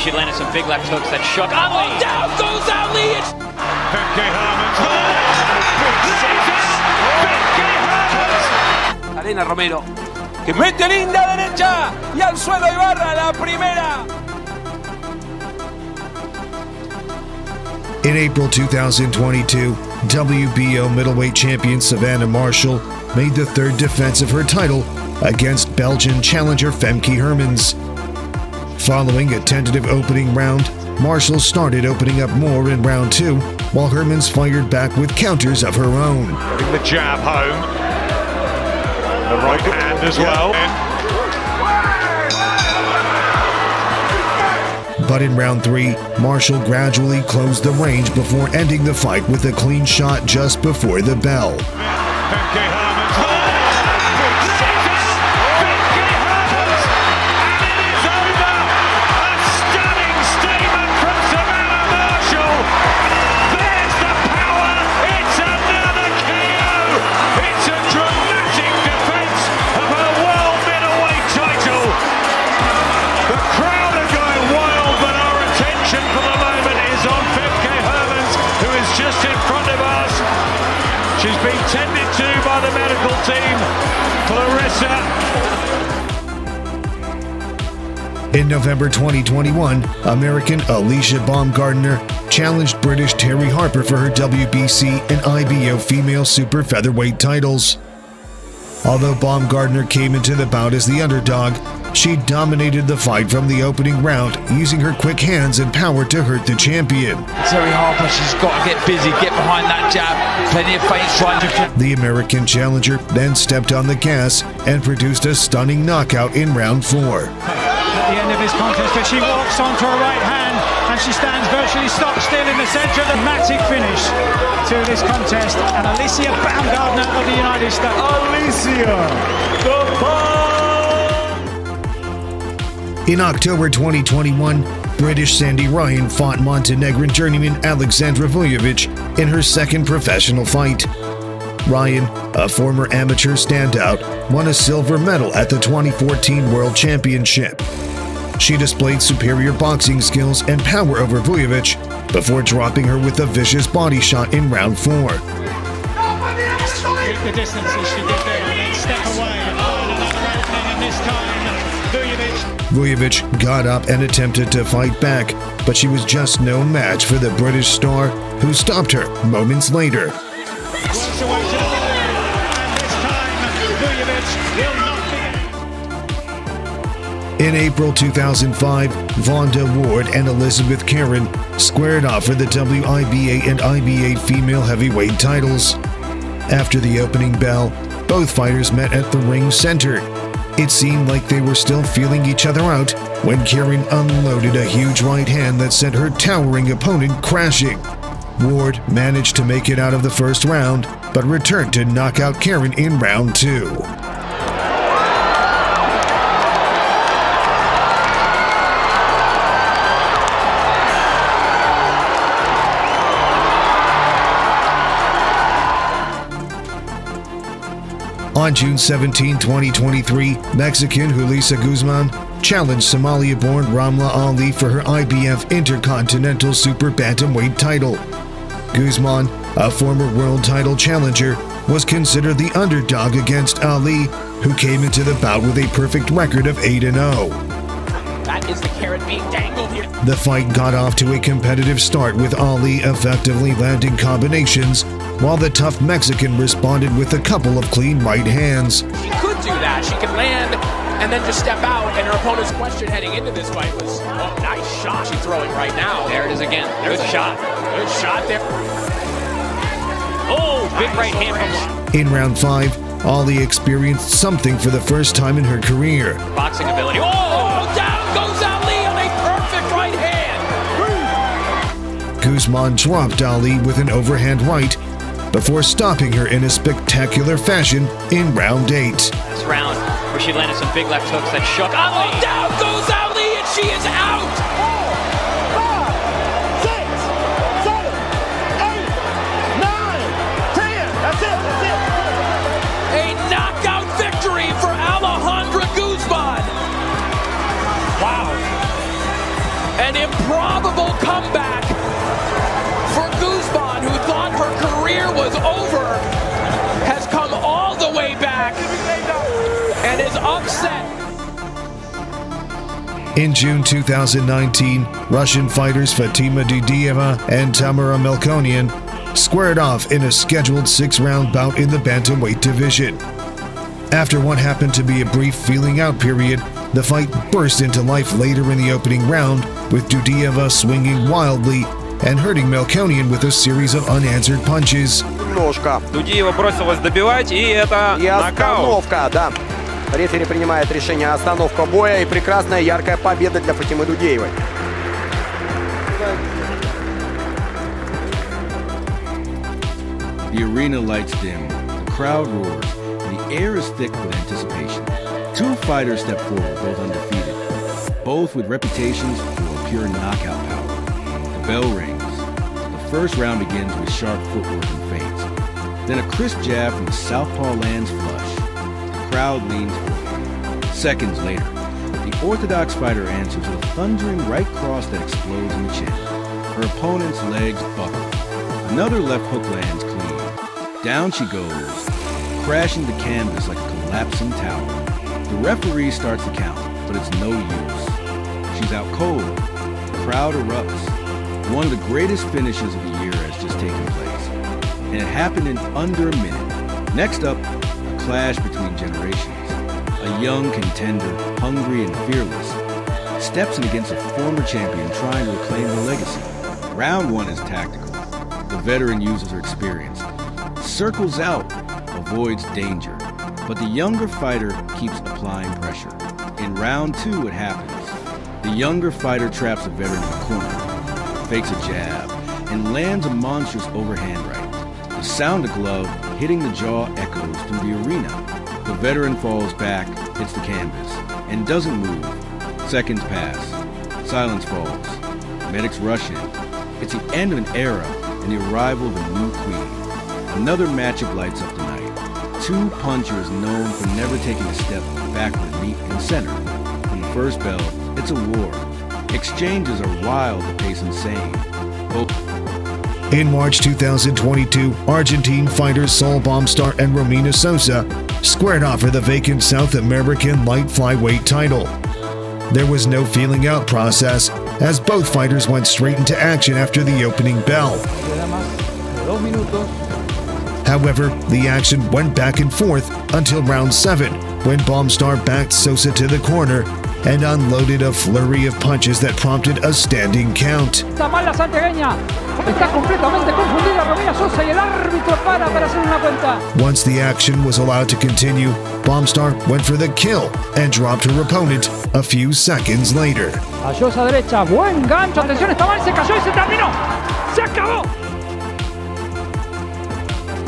she landed some big left hooks that shook Ali. Oh, down goes Ali! Arena Romero, que mete linda derecha y al suelo Ibarra, la primera. In April 2022, WBO middleweight champion Savannah Marshall made the third defense of her title against Belgian challenger Femke Hermans. Following a tentative opening round, Marshall started opening up more in round two, while Hermans fired back with counters of her own. Getting the jab home. The right hand as well. But in round three, Marshall gradually closed the range before ending the fight with a clean shot just before the bell. She's been tended to by the medical team, Clarissa. In November 2021, American Alicia Baumgardner challenged British Terry Harper for her WBC and IBO female super featherweight titles. Although Baumgardner came into the bout as the underdog, she dominated the fight from the opening round, using her quick hands and power to hurt the champion. Terry Harper, she's got to get busy, get behind that jab, plenty of feints trying to... The American challenger then stepped on the gas and produced a stunning knockout in round four. At the end of this contest, she walks onto her right hand and she stands virtually stock still in the center of the dramatic finish to this contest. And Alicia Baumgardner of the United States. Alicia, the bomb! In October 2021, British Sandy Ryan fought Montenegrin journeyman Alexandra Vujovic in her second professional fight. Ryan, a former amateur standout, won a silver medal at the 2014 World Championship. She displayed superior boxing skills and power over Vujovic before dropping her with a vicious body shot in round four. The distances she did there and then step away and another opening, and this time Vujovic got up and attempted to fight back, but she was just no match for the British star, who stopped her moments later. Works away to the window, and this time Vujovic will not be... In April 2005, Vonda Ward and Elizabeth Karen squared off for the WIBA and IBA female heavyweight titles. After the opening bell, both fighters met at the ring center. It seemed like they were still feeling each other out when Karen unloaded a huge right hand that sent her towering opponent crashing. Ward managed to make it out of the first round, but returned to knock out Karen in round two. On June 17, 2023, Mexican Julissa Guzman challenged Somalia-born Ramla Ali for her IBF Intercontinental Super Bantamweight title. Guzman, a former world title challenger, was considered the underdog against Ali, who came into the bout with a perfect record of 8-0. That is the carrot being dangled here. The fight got off to a competitive start with Ali effectively landing combinations, while the tough Mexican responded with a couple of clean right hands. She could do that. She could land and then just step out, and her opponent's question heading into this fight was, oh, nice shot she's throwing right now. There it is again. There's a shot. Good shot there. Oh, big right hand from... In round five, Ali experienced something for the first time in her career. Boxing ability. Oh, down goes Ali on a perfect right hand. Guzman dropped Ali with an overhand right before stopping her in a spectacular fashion in round 8. This round where she landed some big left hooks that shook Ali. Oh, down goes Ali and she is out. 4, 5, 6, 7, 8, 9, 10. That's it. A knockout victory for Alejandra Guzman. Wow. An improbable comeback for Guzman, who thought her career was over, has come all the way back and is upset. In June 2019, Russian fighters Fatima Dudieva and Tamara Melconian squared off in a scheduled 6-round bout in the bantamweight division. After what happened to be a brief feeling-out period, the fight burst into life later in the opening round, with Dudieva swinging wildly and hurting Melconian with a series of unanswered punches. Дудиева бросилась добивать, и это нокаут. Остановка, да. Рефери принимает решение остановка боя, и прекрасная яркая победа для Фатимы Дудиевой. The arena lights dim, the crowd roars, and the air is thick with anticipation. Two fighters step forward, both undefeated, both with reputations for pure knockout power. The bell rings. The first round begins with sharp footwork and feints. Then a crisp jab from the southpaw lands flush. The crowd leans forward. Seconds later, the orthodox fighter answers with a thundering right cross that explodes in the chin. Her opponent's legs buckle. Another left hook lands clean. Down she goes, crashing the canvas like a collapsing tower. The referee starts the count, but it's no use. She's out cold. The crowd erupts. One of the greatest finishes of the year has just taken place. And it happened in under a minute. Next up, a clash between generations. A young contender, hungry and fearless, steps in against a former champion trying to reclaim her legacy. Round one is tactical. The veteran uses her experience, circles out, avoids danger. But the younger fighter keeps applying pressure. In round two, it happens. The younger fighter traps the veteran in the corner, fakes a jab, and lands a monstrous overhand right. The sound of glove hitting the jaw echoes through the arena. The veteran falls back, hits the canvas, and doesn't move. Seconds pass. Silence falls. Medics rush in. It's the end of an era and the arrival of a new queen. Another matchup lights up the night. Two punchers known for never taking a step backward meet in the center. From the first bell, it's a war. Exchanges are wild, the pace insane. In March 2022, Argentine fighters Saul Bombstar and Romina Sosa squared off for the vacant South American light flyweight title. There was no feeling out process, as both fighters went straight into action after the opening bell. However, the action went back and forth until round 7, when Bombstar backed Sosa to the corner and unloaded a flurry of punches that prompted a standing count. Está mal la santiagueña. Está completamente confundida Romina Sosa y el árbitro para hacer una cuenta. Once the action was allowed to continue, Bombstar went for the kill and dropped her opponent a few seconds later. Cayó esa derecha. Buen gancho. Atención, está mal. Se cayó y se terminó. Se acabó.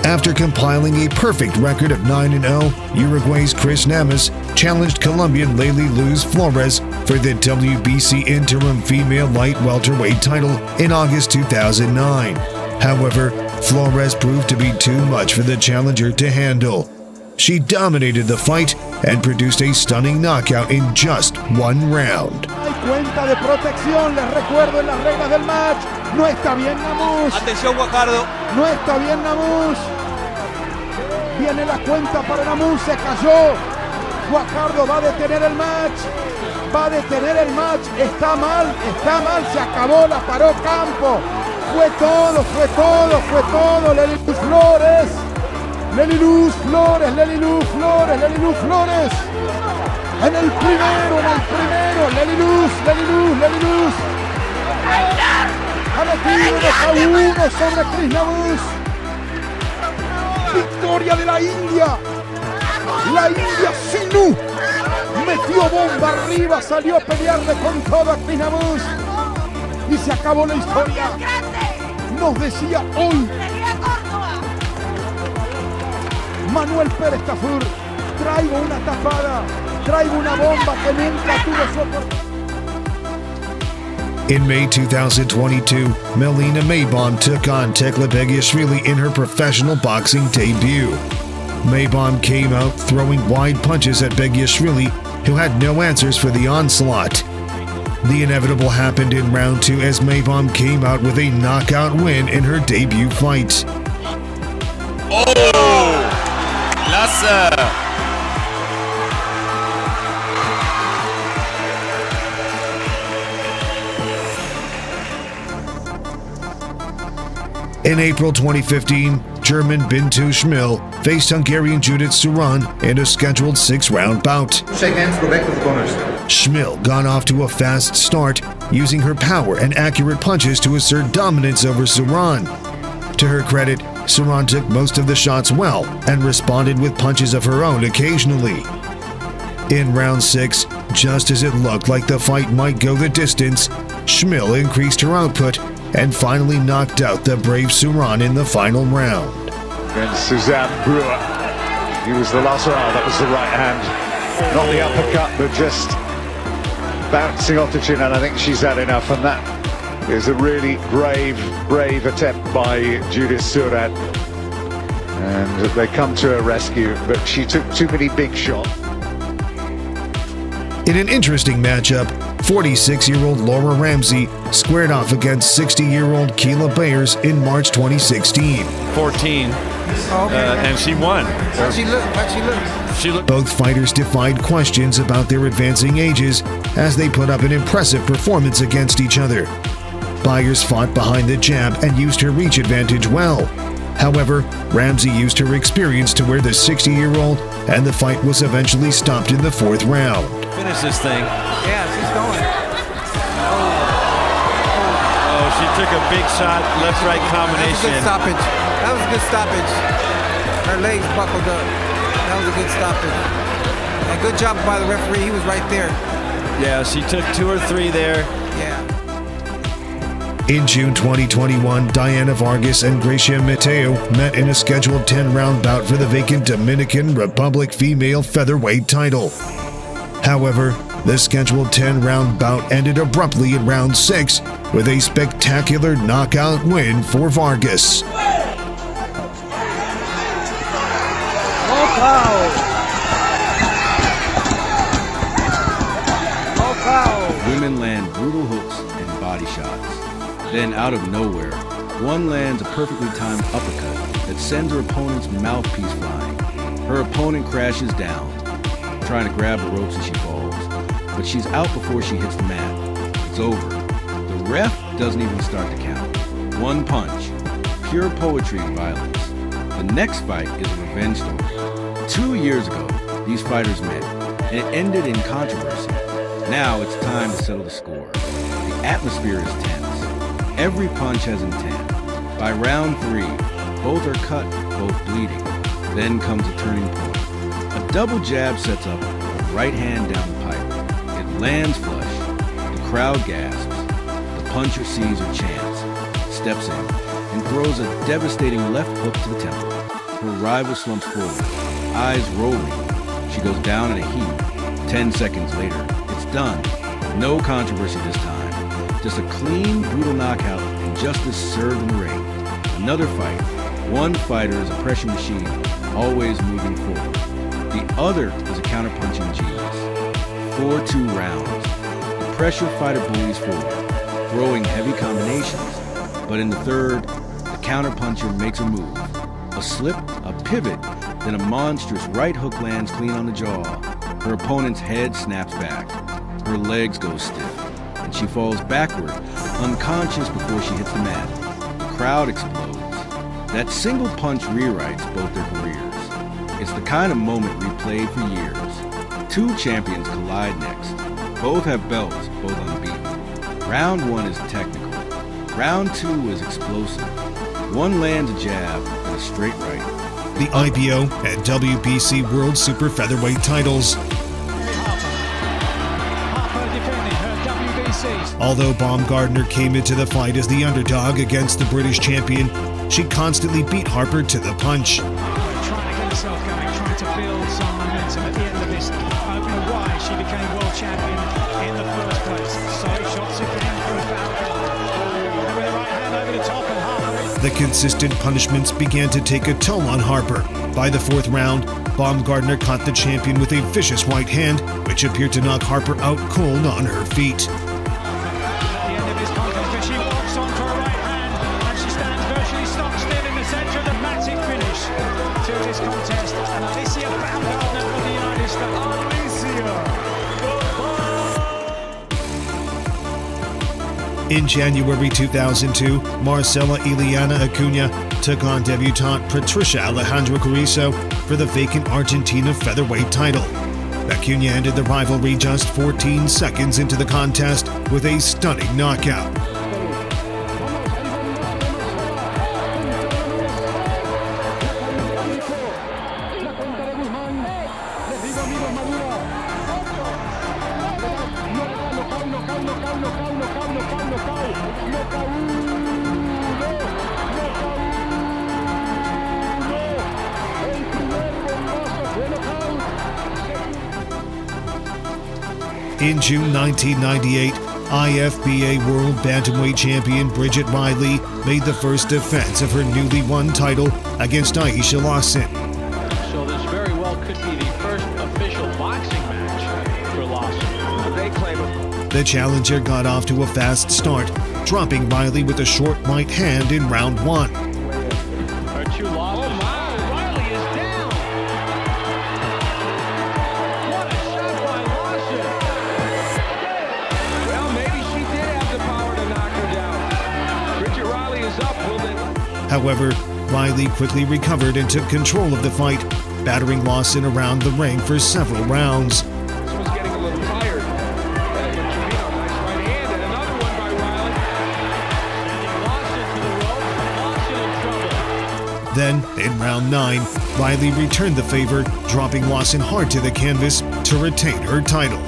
After compiling a perfect record of 9-0, Uruguay's Chris Namas challenged Colombian Leyla Flores for the WBC interim female light welterweight title in August 2009. However, Flores proved to be too much for the challenger to handle. She dominated the fight and produced a stunning knockout in just one round. Hay cuenta de protección, les recuerdo en las reglas del match. No está bien Namus. Atención, Guajardo. No está bien Namus. Viene la cuenta para Namus, se cayó. Guajardo va a detener el match. Va a detener el match. Está mal, se acabó, la paró Campo. Fue todo. Leyla Flores. Leyla Flores. En el primero. Leyla. Ha metido 2-1 sobre Chris Namus. Victoria de la India. La India Sinu metió bomba arriba, salió a pelearle con todo a Chris Namus. Y se acabó la historia. Nos decía hoy Manuel Pérez Tafur, traigo una tapada, traigo una bomba que nunca tuvo su oportunidad. In May 2022, Melina Maybomb took on Tekla Begiashvili in her professional boxing debut. Maybomb came out throwing wide punches at Begiashvili, who had no answers for the onslaught. The inevitable happened in round 2 as Maybomb came out with a knockout win in her debut fight. Oh! Klasse! In April 2015, German Bintu Schmill faced Hungarian Judith Suran in a scheduled 6-round bout. Shake hands, go back to the corners. Schmill got off to a fast start, using her power and accurate punches to assert dominance over Suran. To her credit, Suran took most of the shots well and responded with punches of her own occasionally. In round 6, just as it looked like the fight might go the distance, Schmill increased her output and finally knocked out the brave Suran in the final round. And Suzanne Brewer, he was the last round. That was the right hand, not the uppercut, but just bouncing off the chin, and I think she's had enough, and that is a really brave attempt by Judith Suran. And they come to her rescue, but she took too many big shots. In an interesting matchup, 46-year-old Laura Ramsey squared off against 60-year-old Keila Byars in March 2016. 14, and she won. How'd she look? Both fighters defied questions about their advancing ages as they put up an impressive performance against each other. Byars fought behind the jab and used her reach advantage well. However, Ramsey used her experience to wear the 60-year-old, and the fight was eventually stopped in the 4th round. Finish this thing. Yeah, she's going. Oh, she took a big shot, left-right combination. That was a good stoppage. That was a good stoppage. Her legs buckled up. That was a good stoppage. And good job by the referee. He was right there. Yeah, she took 2 or 3 there. Yeah. In June 2021, Diana Vargas and Gracia Mateo met in a scheduled 10-round bout for the vacant Dominican Republic female featherweight title. However, the scheduled 10-round bout ended abruptly in round 6 with a spectacular knockout win for Vargas. Women land brutal hooks and body shots. Then, out of nowhere, one lands a perfectly timed uppercut that sends her opponent's mouthpiece flying. Her opponent crashes down, trying to grab the ropes as she falls, but she's out before she hits the mat. It's over. The ref doesn't even start to count. One punch. Pure poetry and violence. The next fight is a revenge story. 2 years ago, these fighters met, and it ended in controversy. Now it's time to settle the score. The atmosphere is tense. Every punch has intent. By round 3, both are cut, both bleeding. Then comes a turning point. A double jab sets up a right hand down the pipe. It lands flush. The crowd gasps. The puncher sees her chance, steps in, and throws a devastating left hook to the temple. Her rival slumps forward, eyes rolling. She goes down in a heap. 10 seconds later, it's done. No controversy this time. Just a clean, brutal knockout and justice served in the ring. Another fight. One fighter is a pressure machine, always moving forward. The other is a counterpunching genius. 4-2 rounds. The pressure fighter bullies forward, throwing heavy combinations. But in the 3rd, the counterpuncher makes a move. A slip, a pivot, then a monstrous right hook lands clean on the jaw. Her opponent's head snaps back. Her legs go stiff, and she falls backward, unconscious before she hits the mat. The crowd explodes. That single punch rewrites both their careers. It's the kind of moment replayed for years. 2 champions collide next. Both have belts, both unbeaten. Round 1 is technical. Round 2 is explosive. One lands a jab and a straight right. The IBO and WBC World Super Featherweight titles. Harper defending her WBC. Although Baumgardner came into the fight as the underdog against the British champion, she constantly beat Harper to the punch. Trying to get herself going, trying to build some momentum at the end of this opener. Why she became world champion in the first place. Side shots again from Baumgardner. With the right hand over the top and Harper. The consistent punishments began to take a toll on Harper. By the 4th round, Baumgardner caught the champion with a vicious right hand, which appeared to knock Harper out cold on her feet. In January 2002, Marcela Ileana Acuña took on debutante Patricia Alejandra Cariso for the vacant Argentina featherweight title. Acuña ended the rivalry just 14 seconds into the contest with a stunning knockout. In June 1998, IFBA World Bantamweight Champion Bridget Riley made the first defense of her newly won title against Aisha Lawson. So this very well could be the first official boxing match for Lawson. They claim it. The challenger got off to a fast start, dropping Riley with a short right hand in round one. Her two losses. Oh my! Riley is down. What a shot by Lawson. Well, maybe she did have the power to knock her down. Bridget Riley is up, will they? However, Riley quickly recovered and took control of the fight, battering Lawson around the ring for several rounds. This one's getting a little tired. Nice right hand, and another one by Riley. Lawson to the rope. Lawson in trouble. Then, in round 9, Riley returned the favor, dropping Lawson hard to the canvas to retain her title.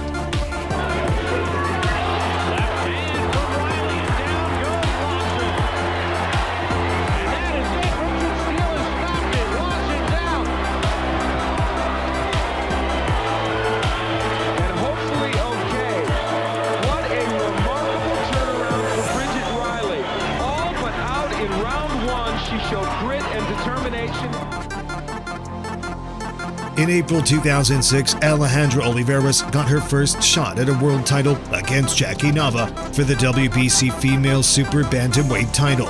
In April 2006, Alejandra Oliveras got her first shot at a world title against Jackie Nava for the WBC Female Super Bantamweight title.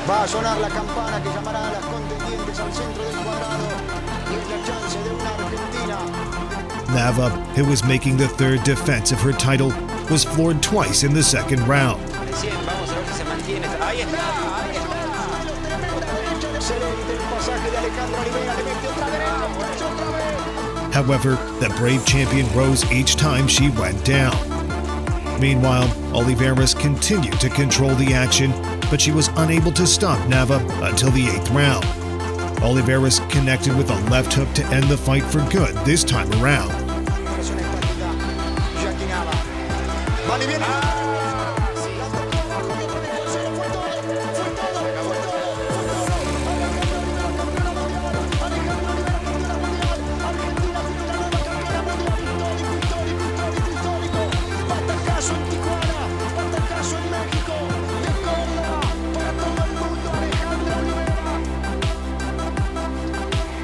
Va a sonar la campana que llamará a las contendientes al centro del cuadrado y es la chance de una Argentina. Nava, who was making the third defense of her title, was floored twice in the second round. Vamos a ver si se mantiene. Ahí está. However, the brave champion rose each time she went down. Meanwhile, Oliveras continued to control the action, but she was unable to stop Nava until the 8th round. Oliveras connected with a left hook to end the fight for good this time around.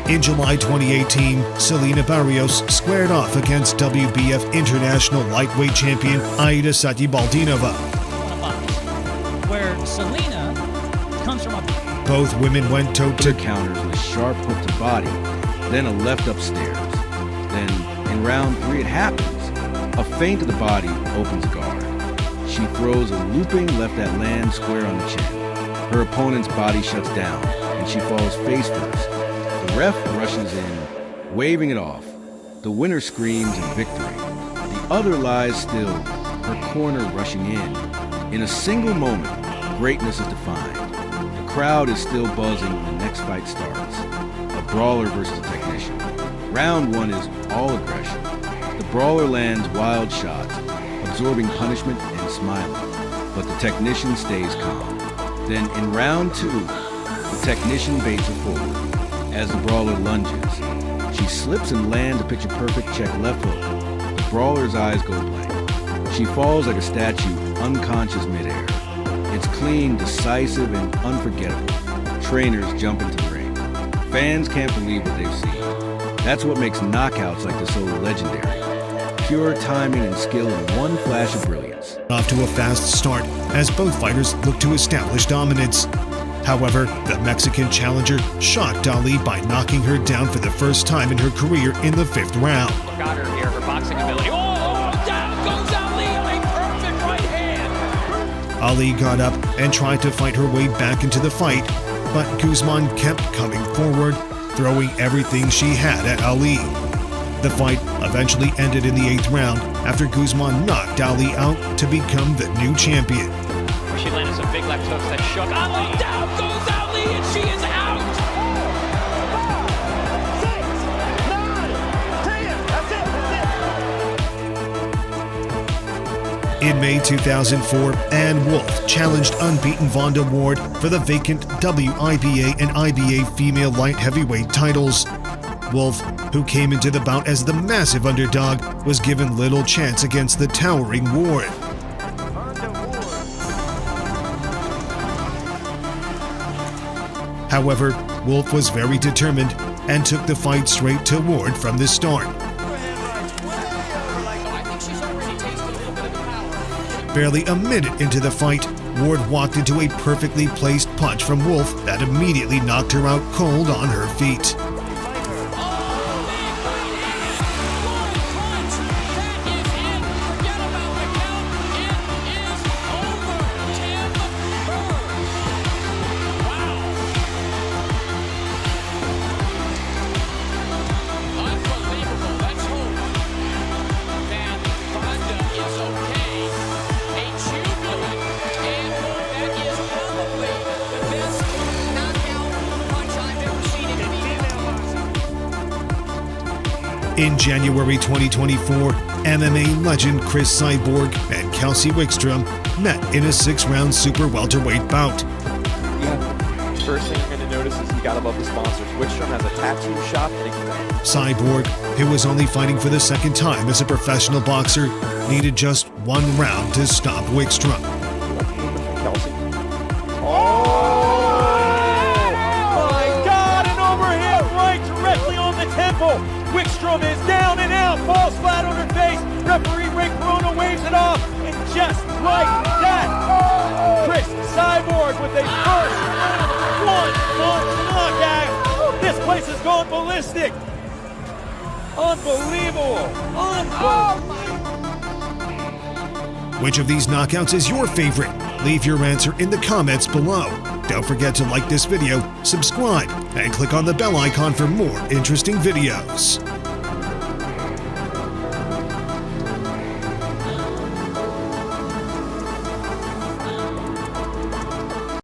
In July 2018, Selena Byars squared off against WBF International Lightweight Champion Aida Satibaldinova. Where Selena comes from a... Both women went toe-to-toe counters with a sharp hook to body, then a left upstairs. Then, in round 3, it happens. A feint to the body opens guard. She throws a looping left that lands square on the chin. Her opponent's body shuts down, and she falls face first. The ref rushes in, waving it off. The winner screams in victory. The other lies still, her corner rushing in. In a single moment, greatness is defined. The crowd is still buzzing when the next fight starts. A brawler versus a technician. Round 1 is all aggression. The brawler lands wild shots, absorbing punishment and smiling. But the technician stays calm. Then in round 2, the technician baits her forward. As the brawler lunges, she slips and lands a picture-perfect check left hook. The brawler's eyes go blank. She falls like a statue, unconscious midair. It's clean, decisive, and unforgettable. Trainers jump into the ring. Fans can't believe what they've seen. That's what makes knockouts like this so legendary. Pure timing and skill in one flash of brilliance. Off to a fast start as both fighters look to establish dominance. However, the Mexican challenger shocked Ali by knocking her down for the first time in her career in the 5th round. Look at her here, her boxing ability. Oh, down goes Ali, a perfect right hand. Ali got up and tried to fight her way back into the fight, but Guzman kept coming forward, throwing everything she had at Ali. The fight eventually ended in the 8th round after Guzman knocked Ali out to become the new champion. She landed some big left hooks that shook Ali. Down goes Ali, and she is out. In May 2004, Ann Wolfe challenged unbeaten Vonda Ward for the vacant WIBA and IBA female light heavyweight titles. Wolfe, who came into the bout as the massive underdog, was given little chance against the towering Ward. However, Wolfe was very determined and took the fight straight to Ward from the start. Barely a minute into the fight, Ward walked into a perfectly placed punch from Wolfe that immediately knocked her out cold on her feet. In January 2024, MMA legend Chris Cyborg and Kelsey Wickstrom met in a 6-round super welterweight bout. Yeah, first thing you're going to notice is you got to love the sponsors. Wickstrom has a tattoo shop and a Cyborg, who was only fighting for the 2nd time as a professional boxer, needed just 1 round to stop Wickstrom. Kelsey. Oh my God! An overhand right directly on the temple. Wickstrom is down and out, falls flat on her face. Referee Ray Corona waves it off, and just like that, Chris Cyborg with a first 1-punch knockout. This place has gone ballistic. Unbelievable. Which of these knockouts is your favorite? Leave your answer in the comments below. Don't forget to like this video, subscribe, and click on the bell icon for more interesting videos.